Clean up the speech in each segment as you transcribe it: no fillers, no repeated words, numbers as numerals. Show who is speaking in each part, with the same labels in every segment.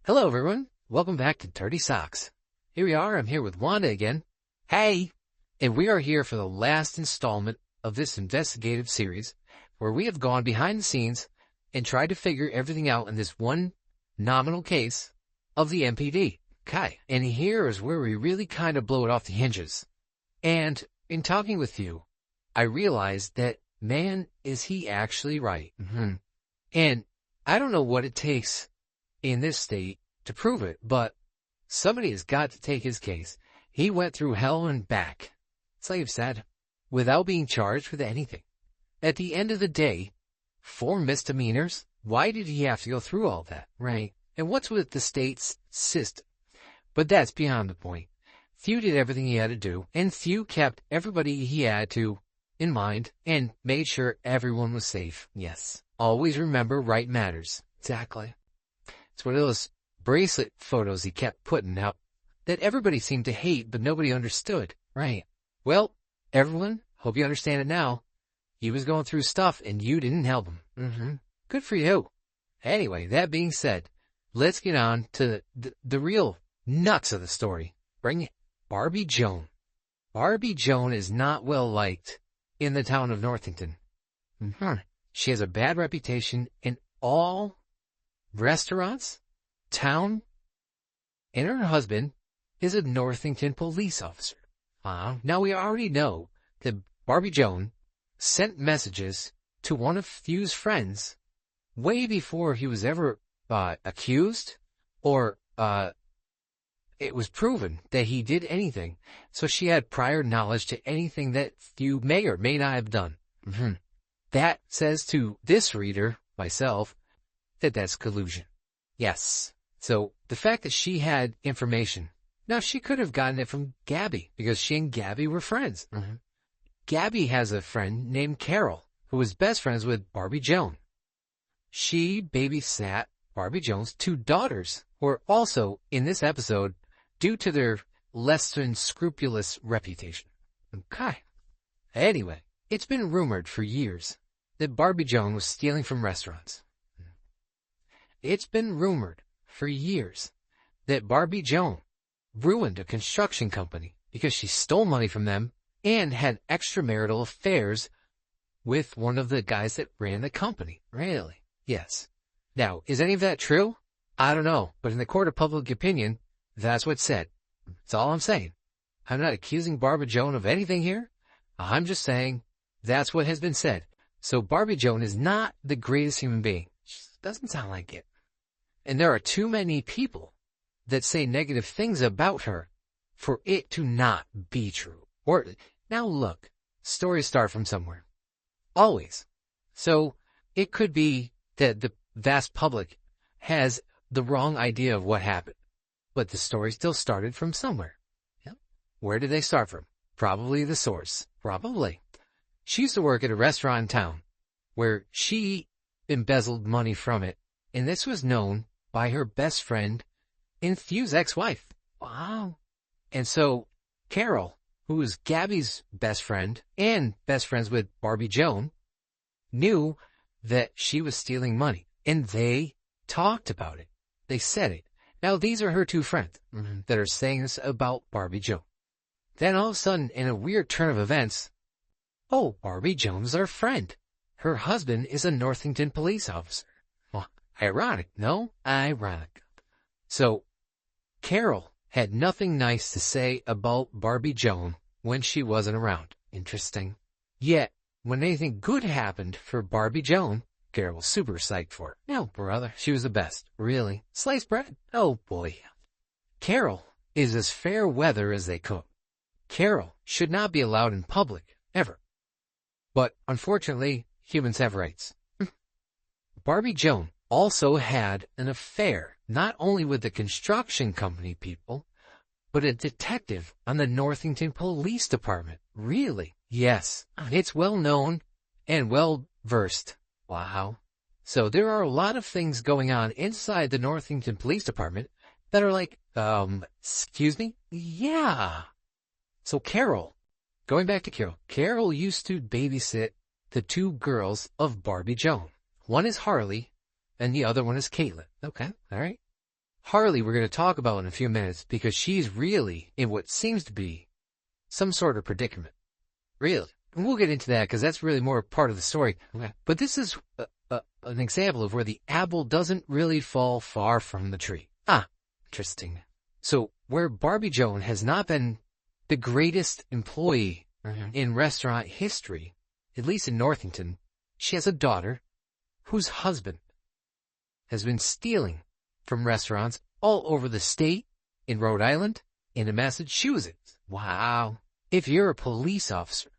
Speaker 1: Hello, everyone. Welcome back to Dirty Socks. Here we are. I'm here with Wanda again. Hey! And we are here for the last installment of this investigative series where we have gone behind the scenes and tried to figure everything out in this one nominal case of the MPD. Okay. And here is where we really kind of blow it off the hinges. And in talking with Thew, I realized that, man, is he actually right. And I don't know what it takes in this state to prove it, but somebody has got to take his case. He went through hell and back, Slave said, without being charged with anything. At the end of the day, 4 misdemeanors? Why did he have to go through all that, right? And what's with the state's system? But that's beyond the point. Thew did everything he had to do, and Thew kept everybody he had to in mind and made sure everyone was safe. Yes. Always remember right matters. Exactly. It's one of those bracelet photos he kept putting out that everybody seemed to hate, but nobody understood. Right. Well, everyone, hope you understand it now. He was going through stuff and you didn't help him. Good for you. Anyway, that being said, let's get on to the real nuts of the story. Bring Barbie Joan. Barbie Joan is not well liked in the town of Northington. She has a bad reputation in all restaurants, town, and her husband is a Northington police officer. Now we already know that Barbie Joan sent messages to one of Thew's friends way before he was ever accused or it was proven that he did anything. So she had prior knowledge to anything that Thew may or may not have done. That says to this reader, myself, that that's collusion. Yes. So the fact that she had information, now she could have gotten it from Gabby because she and Gabby were friends. Gabby has a friend named Carol who was best friends with Barbie Joan. She babysat Barbie Joan's 2 daughters, who are also in this episode due to their less than scrupulous reputation. Okay. Anyway, it's been rumored for years that Barbie Joan was stealing from restaurants. It's been rumored for years that Barbie Joan ruined a construction company because she stole money from them and had extramarital affairs with one of the guys that ran the company. Really? Yes. Now, is any of that true? I don't know, but in the court of public opinion, that's what's said. That's all I'm saying. I'm not accusing Barbie Joan of anything here. I'm just saying that's what has been said. So Barbie Joan is not the greatest human being. She doesn't sound like it. And there are too many people that say negative things about her for it to not be true. Or, now look, stories start from somewhere. Always. So it could be that the vast public has the wrong idea of what happened. But the story still started from somewhere. Yep. Where did they start from? Probably the source. Probably. She used to work at a restaurant in town where she embezzled money from it, and this was known by her best friend and Thew's ex-wife. Wow. And so Carol, who was Gabby's best friend and best friends with Barbie Joan, knew that she was stealing money, and they talked about it. They said it. Now, these are her 2 friends that are saying this about Barbie Joan. Then all of a sudden, in a weird turn of events, Barbie Joan's our friend. Her husband is a Northington police officer. Well, ironic, no? Ironic. So, Carol had nothing nice to say about Barbie Joan when she wasn't around. Interesting. Yet, when anything good happened for Barbie Joan, Carol was super psyched for it. No, brother, she was the best. Really? Sliced bread? Oh, boy. Carol is as fair weather as they cook. Carol should not be allowed in public, ever. But, unfortunately, humans have rights. Barbie Joan also had an affair, not only with the construction company people, but a detective on the Northington Police Department. Really? Yes. It's well known and well versed. Wow. So there are a lot of things going on inside the Northington Police Department that are like, excuse me? Yeah. So Carol, going back to Carol, Carol used to babysit the 2 girls of Barbie Joan. One is Harley, and the other one is Caitlin. Okay, all right. Harley we're going to talk about in a few minutes because she's really in what seems to be some sort of predicament. Really. And we'll get into that because that's really more part of the story. Okay. But this is an example of where the apple doesn't really fall far from the tree. Interesting. So where Barbie Joan has not been the greatest employee in restaurant history, at least in Northington, she has a daughter whose husband has been stealing from restaurants all over the state, in Rhode Island, in Massachusetts. Wow. If you're a police officer,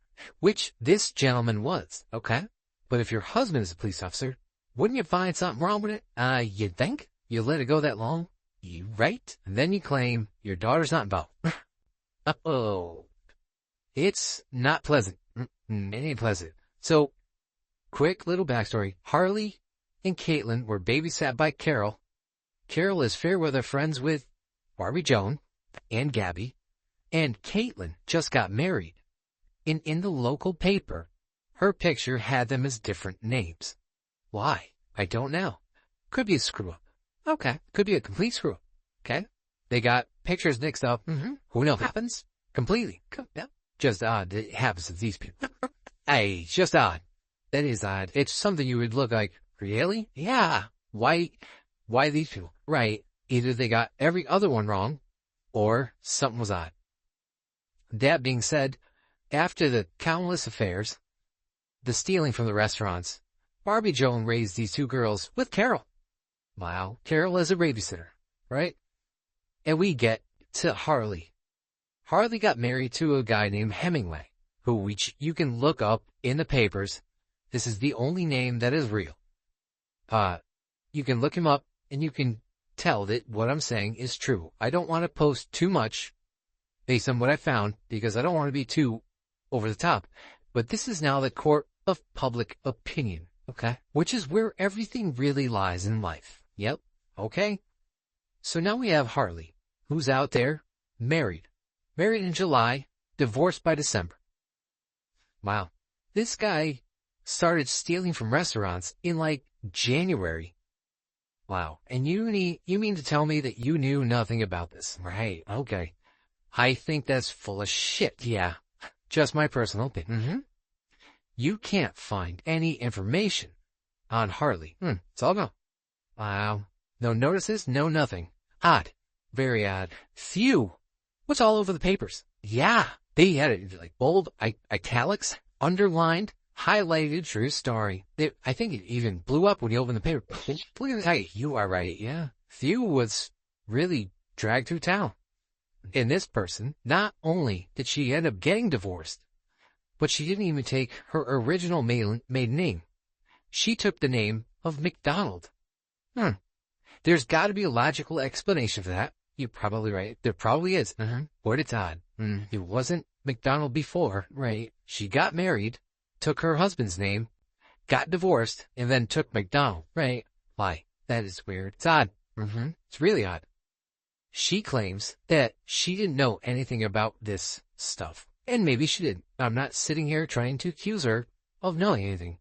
Speaker 1: which this gentleman was, okay? But if your husband is a police officer, wouldn't you find something wrong with it? You'd think? You let it go that long? You right? And then you claim your daughter's not involved. Uh-oh. It's not pleasant. It ain't pleasant. So, quick little backstory. Harley and Caitlin were babysat by Carol. Carol is fair weather friends with Barbie Joan and Gabby. And Caitlin just got married. In the local paper, her picture had them as different names. Why? I don't know. Could be a screw-up. Okay. Could be a complete screw-up. Okay? They got pictures mixed up. Who knows? Happens. Completely. Yeah. Just odd. It happens to these people. Hey, just odd. That is odd. It's something you would look like, really? Yeah. Why these people? Right. Either they got every other one wrong, or something was odd. That being said, after the countless affairs, the stealing from the restaurants, Barbie Joan raised these two girls with Carol. Wow. Carol as a babysitter, right? And we get to Harley. Harley got married to a guy named Hemingway, who you can look up in the papers. This is the only name that is real. You can look him up and you can tell that what I'm saying is true. I don't want to post too much based on what I found because I don't want to be too over the top. But this is now the court of public opinion, okay? Which is where everything really lies in life. Yep, okay? So now we have Harley, who's out there, married. Married in July, divorced by December. Wow. This guy started stealing from restaurants in like January. Wow. And you mean to tell me that you knew nothing about this? Right. Okay. I think that's full of shit. Yeah. Just my personal opinion. You can't find any information on Harley. It's all gone. Wow. No notices, no nothing. Odd. Very odd. Thew. What's all over the papers? Yeah. They had it like bold, italics, underlined, highlighted, true story. I think it even blew up when you opened the paper. Look at that. You are right. Yeah. Thew was really dragged through town. And this person, not only did she end up getting divorced, but she didn't even take her original maiden name. She took the name of McDonald. There's got to be a logical explanation for that. You're probably right. There probably is. But it's odd. It wasn't McDonald before, right? She got married, took her husband's name, got divorced, and then took McDonald, right? Why? That is weird. It's odd. It's really odd. She claims that she didn't know anything about this stuff. And maybe she didn't. I'm not sitting here trying to accuse her of knowing anything.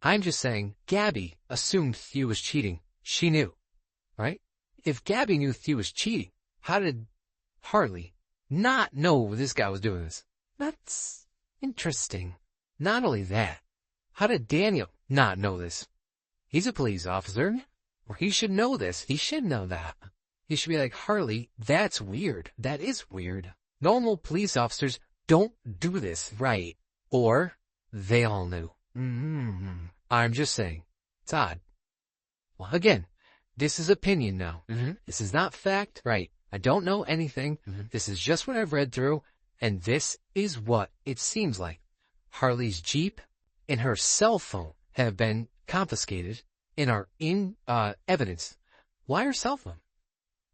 Speaker 1: I'm just saying Gabby assumed Thew was cheating. She knew, right? If Gabby knew Thew was cheating, how did Harley not know this guy was doing this? That's interesting. Not only that, how did Daniel not know this? He's a police officer, or he should know this. He should know that. He should be like, Harley, that's weird. That is weird. Normal police officers don't do this, right? Or they all knew. I'm just saying. It's odd. Well, again, this is opinion now. This is not fact, right? I don't know anything. This is just what I've read through, and this is what it seems like. Harley's Jeep and her cell phone have been confiscated and are in evidence. Why her cell phone?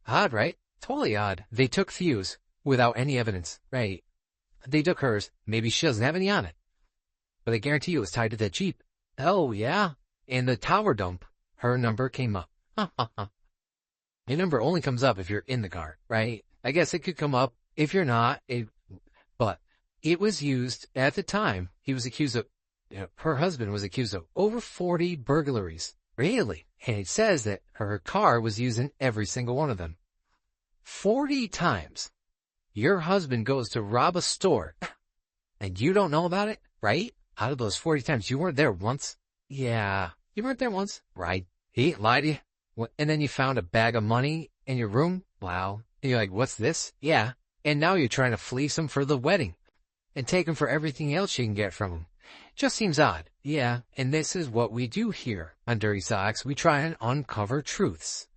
Speaker 1: Odd, right? Totally odd. They took Thew's without any evidence, right? They took hers. Maybe she doesn't have any on it. But I guarantee you it was tied to that Jeep. Oh, yeah. In the tower dump, her number came up. Your number only comes up if you're in the car, right? I guess it could come up if you're not. But it was used at the time. He was accused of, her husband was accused of over 40 burglaries Really? And it says that her car was used in every single one of them. 40 times. Your husband goes to rob a store, and you don't know about it, right? Out of those 40 times, you weren't there once. Yeah, you weren't there once, right? He lied to you. And then you found a bag of money in your room. Wow. And you're like, what's this? Yeah. And now you're trying to fleece him for the wedding and take him for everything else you can get from him. Just seems odd. Yeah. And this is what we do here on Dirty Socks. We try and uncover truths.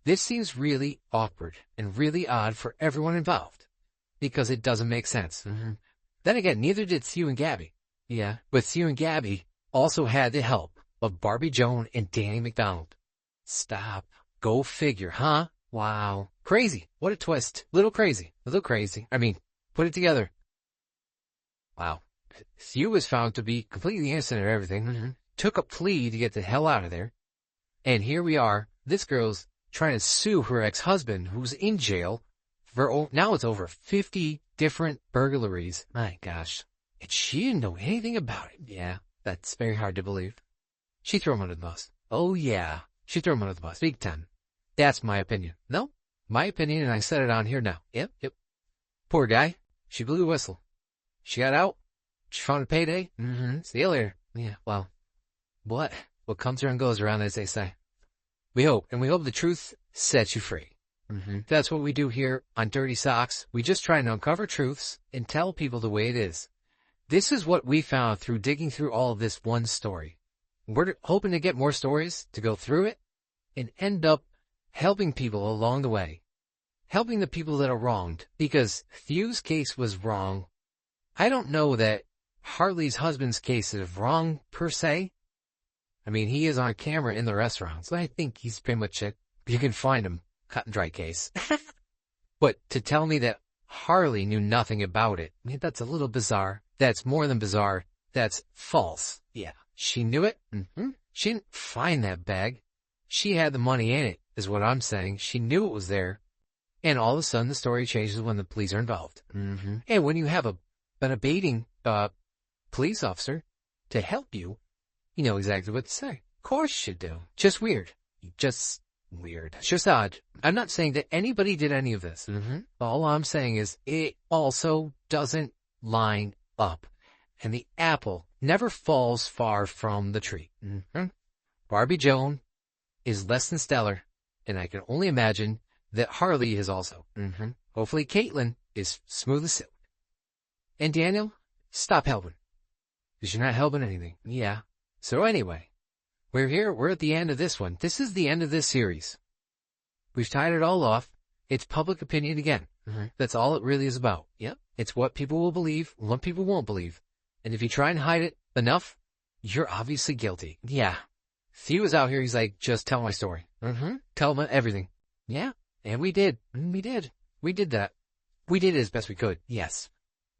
Speaker 1: This seems really awkward and really odd for everyone involved because it doesn't make sense. Then again, neither did Thew and Gabby. Yeah. But Thew and Gabby also had the help of Barbie Joan and Danny McDonald. Stop. Go figure, huh? Wow. Crazy. What a twist. Little crazy. A little crazy. I mean, put it together. Wow. Thew was found to be completely innocent of everything. Took a plea to get the hell out of there. And here we are. This girl's trying to sue her ex-husband who's in jail for, now it's over 50 different burglaries. My gosh. And she didn't know anything about it. Yeah, that's very hard to believe. She threw him under the bus. Oh yeah. She threw him under the bus. Big time. That's my opinion. No, my opinion, and I said it on here now. Yep. Poor guy. She blew a whistle. She got out. She found a payday. See you later. Yeah, well, what comes around goes around, as they say. We hope the truth sets you free. That's what we do here on Dirty Socks. We just try and uncover truths and tell people the way it is. This is what we found through digging through all of this one story. We're hoping to get more stories to go through it and end up helping people along the way. Helping the people that are wronged, because Thew's case was wrong. I don't know that Harley's husband's case is wrong, per se. I mean, he is on camera in the restaurant, so I think he's pretty much it. You can find him. Cut and dry case. But to tell me that Harley knew nothing about it, I mean, that's a little bizarre. That's more than bizarre. That's false. Yeah. She knew it. She didn't find that bag. She had the money in it, is what I'm saying. She knew it was there. And all of a sudden, the story changes when the police are involved. And when you have an abating police officer to help you, you know exactly what to say. Of course you do. Just weird. Just weird. It's just odd. I'm not saying that anybody did any of this. All I'm saying is it also doesn't line up. And the apple never falls far from the tree. Barbie Joan is less than stellar, and I can only imagine that Harley is also. Hopefully Caitlin is smooth as silk. And Daniel, stop helping. Because you're not helping anything. Yeah. So anyway, we're here. We're at the end of this one. This is the end of this series. We've tied it all off. It's public opinion again. That's all it really is about. Yep. It's what people will believe, what people won't believe. And if you try and hide it enough, you're obviously guilty. Yeah. Thew is out here. He's like, just tell my story. Tell him everything. Yeah. And we did. We did that. We did it as best we could. Yes.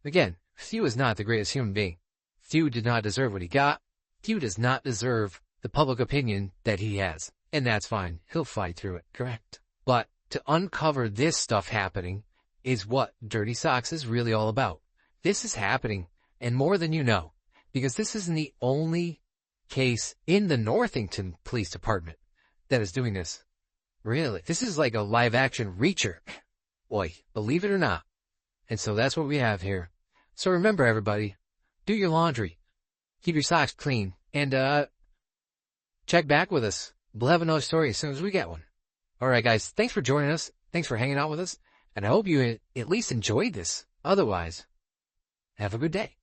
Speaker 1: Again, Thew is not the greatest human being. Thew did not deserve what he got. Thew does not deserve the public opinion that he has. And that's fine. He'll fight through it. Correct. But to uncover this stuff happening is what Dirty Socks is really all about. This is happening, and more than you know, because this isn't the only case in the Northington Police Department that is doing this. Really. This is like a live-action Reacher. Boy, believe it or not. And so that's what we have here. So remember, everybody, do your laundry. Keep your socks clean. And, check back with us. We'll have another story as soon as we get one. All right, guys. Thanks for joining us. Thanks for hanging out with us. And I hope you at least enjoyed this. Otherwise, have a good day.